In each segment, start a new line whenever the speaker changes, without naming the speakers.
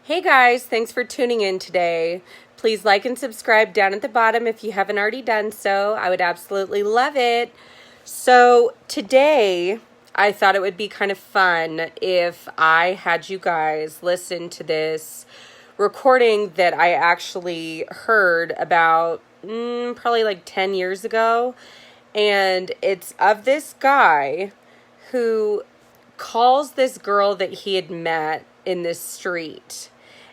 Hey guys, thanks for tuning in today. Please like and subscribe down at the bottom if you haven't already done so. I would absolutely love it. So today, I thought it would be kind of fun if I had you guys listen to this recording that I actually heard about probably like 10 years ago. And it's of this guy who calls this girl that he had met in this street.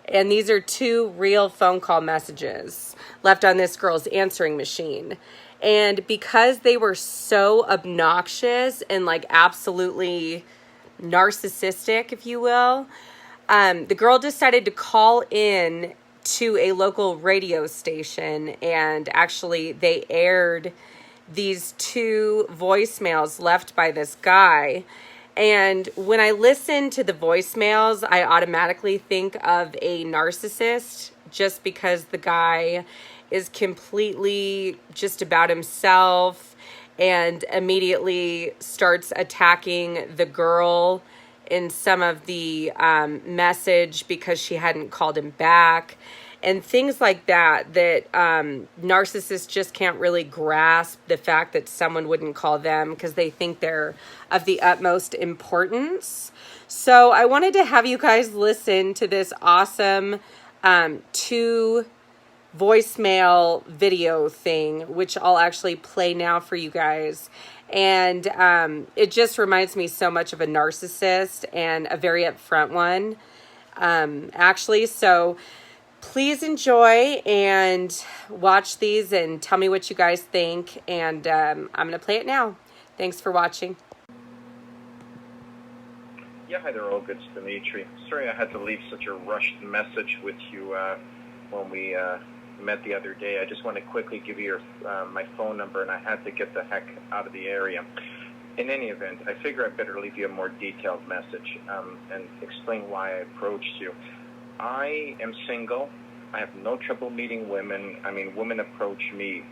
And these are two real phone call messages left on this girl's answering machine. And because they were so obnoxious and like absolutely narcissistic, if you will, the girl decided to call in to a local radio station, and actually they aired these two voicemails left by this guy. And when I listen to the voicemails, I automatically think of a narcissist, just because the guy is completely just about himself and immediately starts attacking the girl in some of the message because she hadn't called him back. And things like that narcissists just can't really grasp the fact that someone wouldn't call them because they think they're of the utmost importance. So I wanted to have you guys listen to this awesome two voicemail video thing, which I'll actually play now for you guys. And it just reminds me so much of a narcissist, and a very upfront one, actually. So please enjoy and watch these and tell me what you guys think. And I'm going to play it now. Thanks for watching.
Yeah, hi there, Olga. It's Dimitri. Sorry I had to leave such a rushed message with you when we met the other day. I just want to quickly give you my phone number, and I had to get the heck out of the area. In any event, I figure I better leave you a more detailed message and explain why I approached you. I am single. I have no trouble meeting women. I mean, women approach me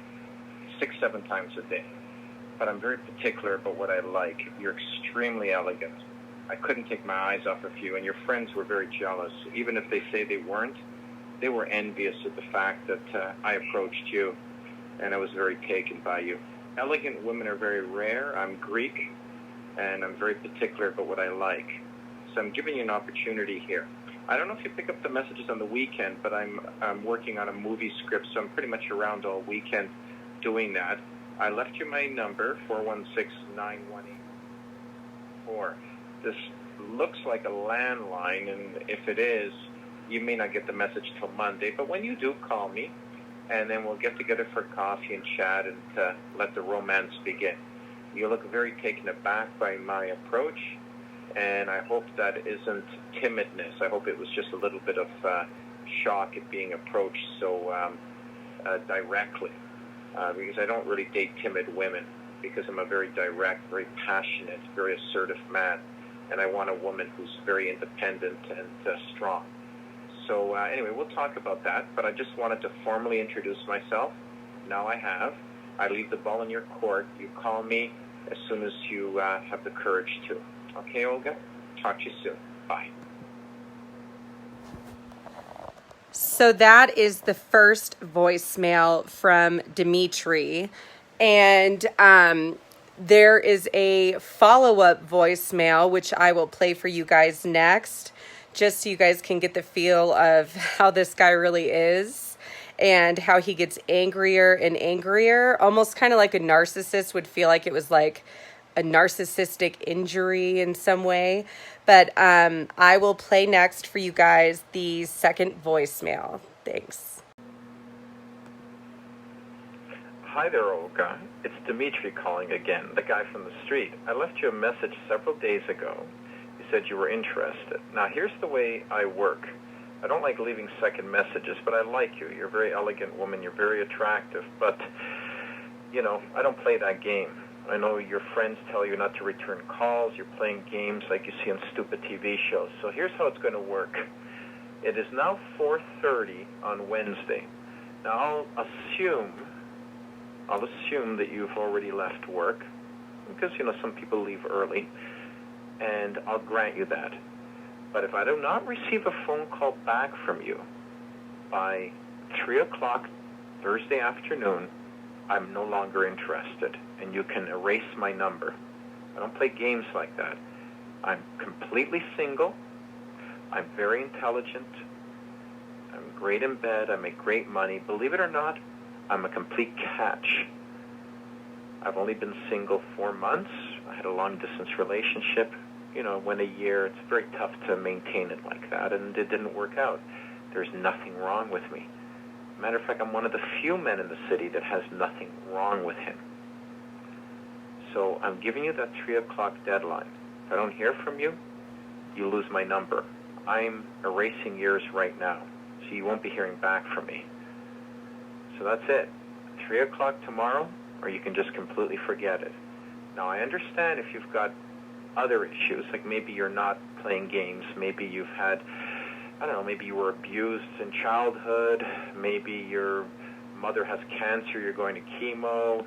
6-7 times a day. But I'm very particular about what I like. You're extremely elegant. I couldn't take my eyes off of you, and your friends were very jealous. Even if they say they weren't, they were envious of the fact that I approached you, and I was very taken by you. Elegant women are very rare. I'm Greek, and I'm very particular about what I like. So I'm giving you an opportunity here. I don't know if you pick up the messages on the weekend, but I'm working on a movie script, so I'm pretty much around all weekend doing that. I left you my number, 416-918-4. This looks like a landline, and if it is, you may not get the message till Monday. But when you do, call me, and then we'll get together for coffee and chat and let the romance begin. You look very taken aback by my approach, and I hope that isn't timidness. I hope it was just a little bit of shock at being approached so directly, because I don't really date timid women, because I'm a very direct, very passionate, very assertive man, and I want a woman who's very independent and strong. So anyway, we'll talk about that, but I just wanted to formally introduce myself. Now I have. I leave the ball in your court. You call me as soon as you have the courage to. Okay, Olga? Talk to you soon. Bye.
So that is the first voicemail from Dimitri. And there is a follow-up voicemail, which I will play for you guys next, just so you guys can get the feel of how this guy really is and how he gets angrier and angrier, almost kind of like a narcissist would feel like it was like a narcissistic injury in some way. But I will play next for you guys the second voicemail. Thanks.
Hi there, Olga. It's Dimitri calling again, the guy from the street. I left you a message several days ago. You said you were interested. Now, here's the way I work. I don't like leaving second messages, but I like you. You're a very elegant woman. You're very attractive. But, you know, I don't play that game. I know your friends tell you not to return calls. You're playing games like you see on stupid TV shows. So here's how it's going to work. It is now 4:30 on Wednesday. Now, I'll assume that you've already left work, because, you know, some people leave early, and I'll grant you that. But if I do not receive a phone call back from you by 3 o'clock Thursday afternoon, I'm no longer interested, and you can erase my number. I don't play games like that. I'm completely single. I'm very intelligent. I'm great in bed. I make great money. Believe it or not, I'm a complete catch. I've only been single 4 months. I had a long-distance relationship. Went a year. It's very tough to maintain it like that, and it didn't work out. There's nothing wrong with me. Matter of fact, I'm one of the few men in the city that has nothing wrong with him. So I'm giving you that 3 o'clock deadline. If I don't hear from you, you lose my number. I'm erasing yours right now, so you won't be hearing back from me. So that's it. 3 o'clock tomorrow, or you can just completely forget it. Now, I understand if you've got other issues, like maybe you're not playing games, maybe you've had, maybe you were abused in childhood, maybe your mother has cancer, you're going to chemo,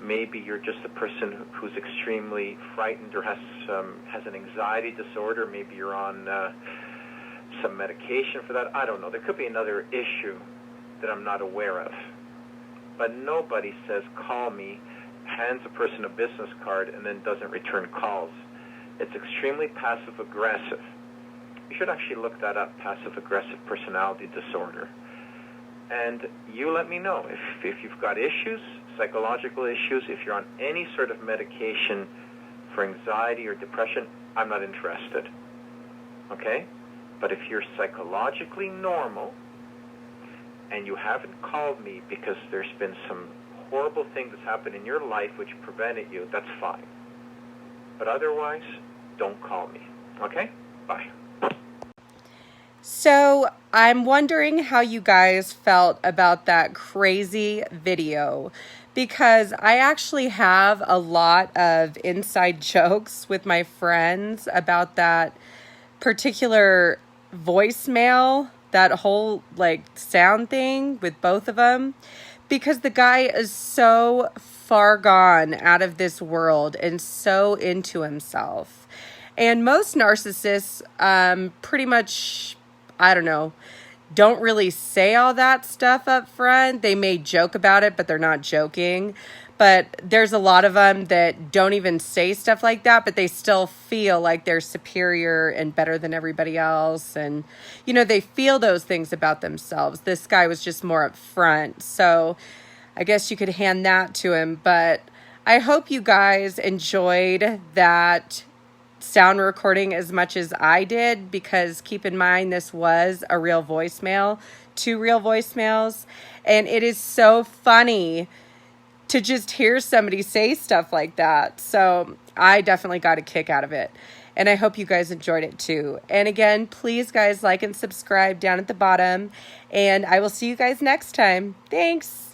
maybe you're just a person who's extremely frightened or has an anxiety disorder, maybe you're on some medication for that. I don't know. There could be another issue that I'm not aware of. But nobody says, call me, hands a person a business card, and then doesn't return calls. It's extremely passive-aggressive. You should actually look that up, passive-aggressive personality disorder. And you let me know if you've got issues, psychological issues, if you're on any sort of medication for anxiety or depression, I'm not interested. Okay? But if you're psychologically normal and you haven't called me because there's been some horrible thing that's happened in your life which prevented you, that's fine. But otherwise, don't call me. Okay? Bye.
So I'm wondering how you guys felt about that crazy video, because I actually have a lot of inside jokes with my friends about that particular voicemail, that whole sound thing with both of them, because the guy is so far gone out of this world and so into himself. And most narcissists pretty much, don't really say all that stuff up front. They may joke about it, but they're not joking. But there's a lot of them that don't even say stuff like that, but they still feel like they're superior and better than everybody else. And, they feel those things about themselves. This guy was just more upfront. So I guess you could hand that to him. But I hope you guys enjoyed that sound recording as much as I did, because keep in mind, this was a real voicemail, 2 real voicemails. And it is so funny to just hear somebody say stuff like that. So I definitely got a kick out of it. And I hope you guys enjoyed it too. And again, please guys, like and subscribe down at the bottom. And I will see you guys next time. Thanks.